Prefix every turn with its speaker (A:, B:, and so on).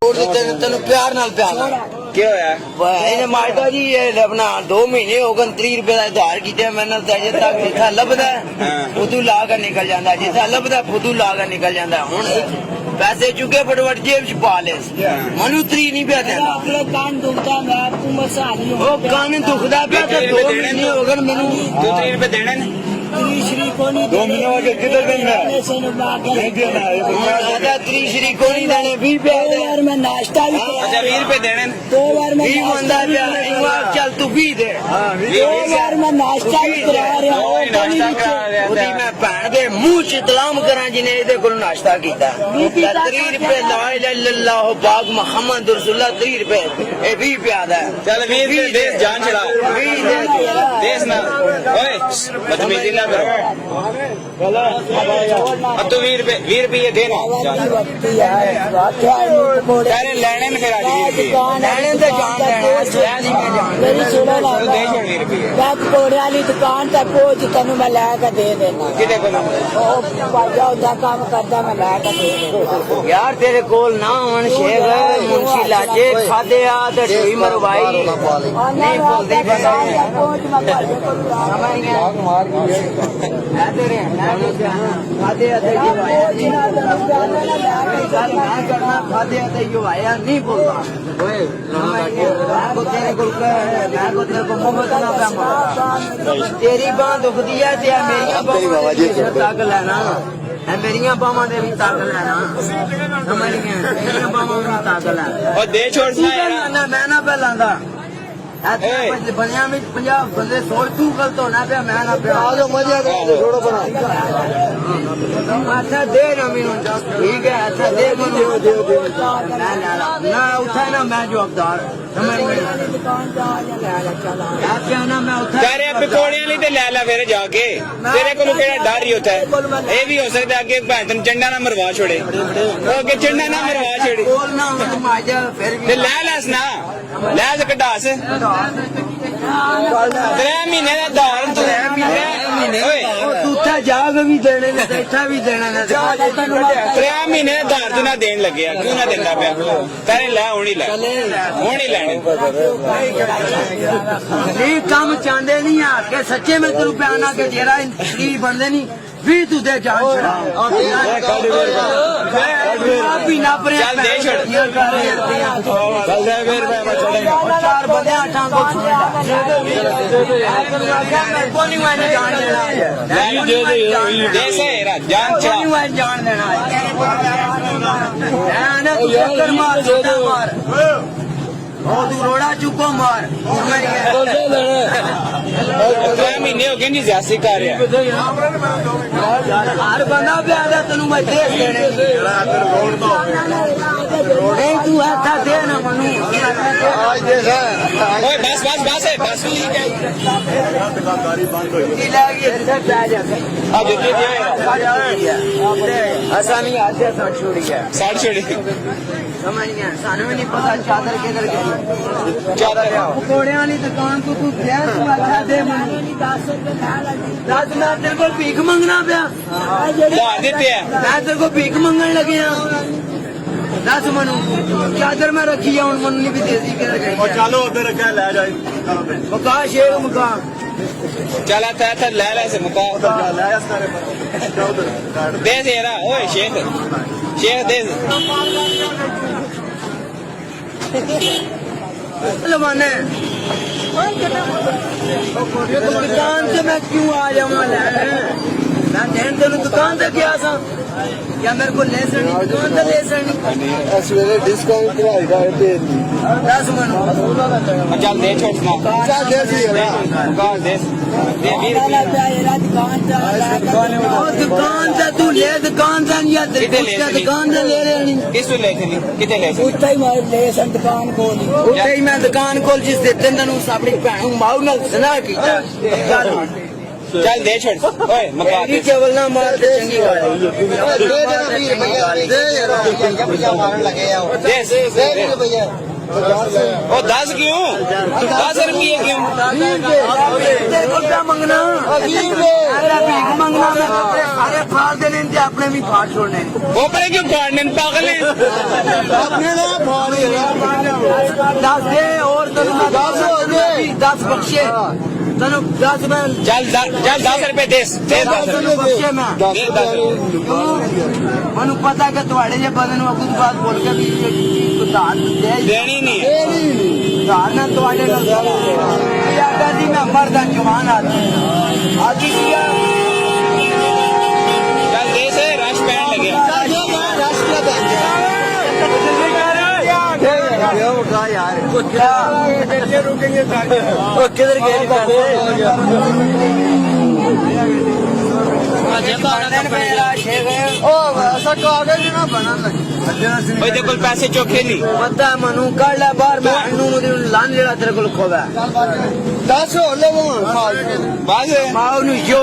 A: तेन प्यार नाल प्यार
B: क्या होया
A: माजदा जी अपना 2 महीने हो गए 30 रुपए का उधार किया मैंने अजे तक जिथा लभदा उदू ला कर निकल जाता जिथा लभदा फुदू ला कर निकल जाता हूं पैसे चुके फटफट जेब च पा ले मनु 3 नहीं पिया देना
C: कान दुखता मैं आपको मसाली
A: ओ कान दुखदा पिया तो 2 महीने हो गए मैनू
B: 2-3 रुपए देने ने
C: श्री को नहीं
A: 2 महीने हो गए किधर देना
C: नहीं देना
A: दादा 3 श्री को नहीं देने 20 रुपए
C: यार मैं नाश्ता भी
B: अच्छा 20 रुपए देने ने
C: 2 बार मैं
A: 20 बंदा पिया चल तू 20 दे
C: 2 बार मैं नाश्ता भी करा रहा हूं
B: नाश्ता करा रहा
A: ਉਹਦੀ ਮੈਂ ਭੈਣ ਦੇ ਮੂੰਹ ਚ ਤਲਾਮ ਕਰਾਂ ਜਿਹਨੇ ਇਹਦੇ ਕੋਲ ਨਾਸ਼ਤਾ ਕੀਤਾ 30 ਰੁਪਏ ਲਾ ਇਲਾਹਾ ਇল্লাল্লাਹ ਪਾਕ ਮੁਹੰਮਦ ਰਸੂਲullah 30 ਰੁਪਏ ਇਹ 20 ਪਿਆ ਦਾ
B: चल 20 रुपए देस जान छड़ा देस ना ओए बदतमीजी ना करो अब तो 20 रुपए देना तेरे लेने ने फिर आज 20 रुपए
A: ਲੈਣੇ ਤੇ ਜਾਣ ਦੇਣਾ
C: मेरी सुनो ना
B: दे छोड़ 20 रुपए
C: मैं कोड़े वाली दुकान तक पहुंच तेन मैं लैके दे देना
B: किते को ना
C: भाजा उदा काम करता मैं लैके दे देना
A: यार तेरे कोल ना होन शेख मुंशी लाजे खादे आ ते ढोई मरवाई नहीं बोलदी बंदा
C: पहुंच मैं भाजे को
A: समझ गया है तेरे खादे आ ते यो आया नहीं गल ना करना खादे आ ते यो आया नहीं बोलता ओए मैं को तेरे को मैं को तेरे को मोहब्बत ना पे तेरी बांह दुखदी है ते मेरी बांह तक लेना है मेरिया बावां दे भी तक लेना समझ गया मेरिया बावां भी तक लेना
B: और दे छोड़ ना यार
A: ना मैं ना पे लांदा बनिया में 50 बंदे सोच तू गलत होना पे मैं ना पे आ जाओ मजे छोड़ो बना अच्छा दे ना मेनू ठीक है अच्छा दे मेनू ना उठा ना मैं जवाबदार समझ गया
C: दुकान जा ले चला
A: क्या ना मैं उठा
B: तेरे पकोड़े वाली ते ले ला फिर जाके तेरे को केड़ा डर ही होता है ये भी हो सकता है कि भैन तन चंडा ना मरवा छोड़े ओ के चंडा ना मरवा छोड़े
A: बोलना माजा फिर
B: ते ले लस ना ले से कटास 3 महीने दा दार तू 3 महीने ओए
A: तू उठा जाग भी देने ने इठा भी देने ने
B: 3 महीने दा दार तू ना देन लगे क्यों ना देंदा पिया तेरे ले हुणी लेने
A: नहीं काम चाहते नहीं आ के सच्चे में तेरू प्याना के जेरा शरीर बनते नहीं भी तू दे जान पीना पर
B: चल दे छोड़
A: चल दे फिर मैं छोड़ेंगे 4 बंदे आठा को
B: दे से जान चला
A: जान देना मार तू रोड़ा चुको मार
B: 3 महीने हो गए जी ज्यादा कर रहा
A: हर बंदा प्यादा तेन मैं देख नहीं तू ऐसा दे ना मनु
B: ओए बस बस बस है बस
A: आसानी आते छोड़ी है
B: साढ़े छोड़ी
A: समझ गया सानू भी नहीं पता चादर किधर गई
B: चादर
A: पकौड़े वाली दुकान को तू गया तू अच्छा दे मनु 10 मैं तेरे को भीख मंगना पिया
B: ला देते हैं
A: मैं तेरे को भीख मंगन लगे हाँ 10 मनु चादर में रखी है मनु ने भी दे दी किधर गई
D: चलो उधर रखा ले जाए
A: मका शेर मका
B: चला था ले से मुका दे से रहा ओए शेख दे
A: लवाने दुकान से मैं क्यों आ जाऊंगा मैं देन तेन दुकान से गया था या मेरे को ले सनी दुकान से ले सनी
D: डिस्काउंट
A: 10 मनु
B: चल दे छोड़ना दे 20
A: दुकान से तू ले दुकान से या दुकान से ले रहे नहीं
B: किस ले थे किते ले
C: ਉੱਥੇ ਹੀ ਮੈਂ ਲੈ ਸੰ ਦੁਕਾਨ ਕੋਲ ਹੀ
A: ਉੱਥੇ ਹੀ ਮੈਂ ਦੁਕਾਨ ਕੋਲ ਜਿਸ ਦੇ ਦਿਨ ਨੂੰ ਆਪਣੀ ਭੈਣ ਨੂੰ ਮਾਉ ਨਾਲ ਜ਼ਨਾ ਕੀਤਾ
B: चल दे छोड़ ओए मका
A: मेरी केवल ना मार दे चंगी बात
B: दे ਉਹ 10 ਕਿਉਂ 10 ਰੁਪਏ ਕਿਉਂ
A: तेरे को क्या मंगना अरे भीख मंगना अरे फाड़ देने थे अपने भी फाड़ छोड़ने
B: ਓਪਰੇ ਕਿਉਂ ਪਾੜਨੇ ਨੇ ਪਾਗਲ ਨੇ
A: अपने ना फाड़ 10 दे और 10 बख्शे तनु 10 में
B: ਚੱਲ 10 ਰੁਪਏ ਦੇ 10 ਰੁਪਏ
A: बख्शे मैं
B: ਦੇ 10
A: मनु पता है कि तुम्हारे ये बदन में कुछ बात बोल के भी दान दे
B: ਦੇਣੀ ਨਹੀਂ ਹੈ।
A: दान तुम्हारे आजादी में मर्द जवान आदमी आदि किया
B: ਚੱਲ ਦੇ ਸੇ ਰਸ਼ ਪੈਣ ਲੱਗਿਆ
A: उठा यार रुकेंगे किधर गए
B: ਉਹਦੇ ਕੋਲ ਪੈਸੇ ਚੋਖੇ ਨਹੀਂ
A: पता है मनु कर ले बाहर मैं लान लेना तेरे को खोवा 10 हो ले
B: ਬਸ
A: माओ नु यो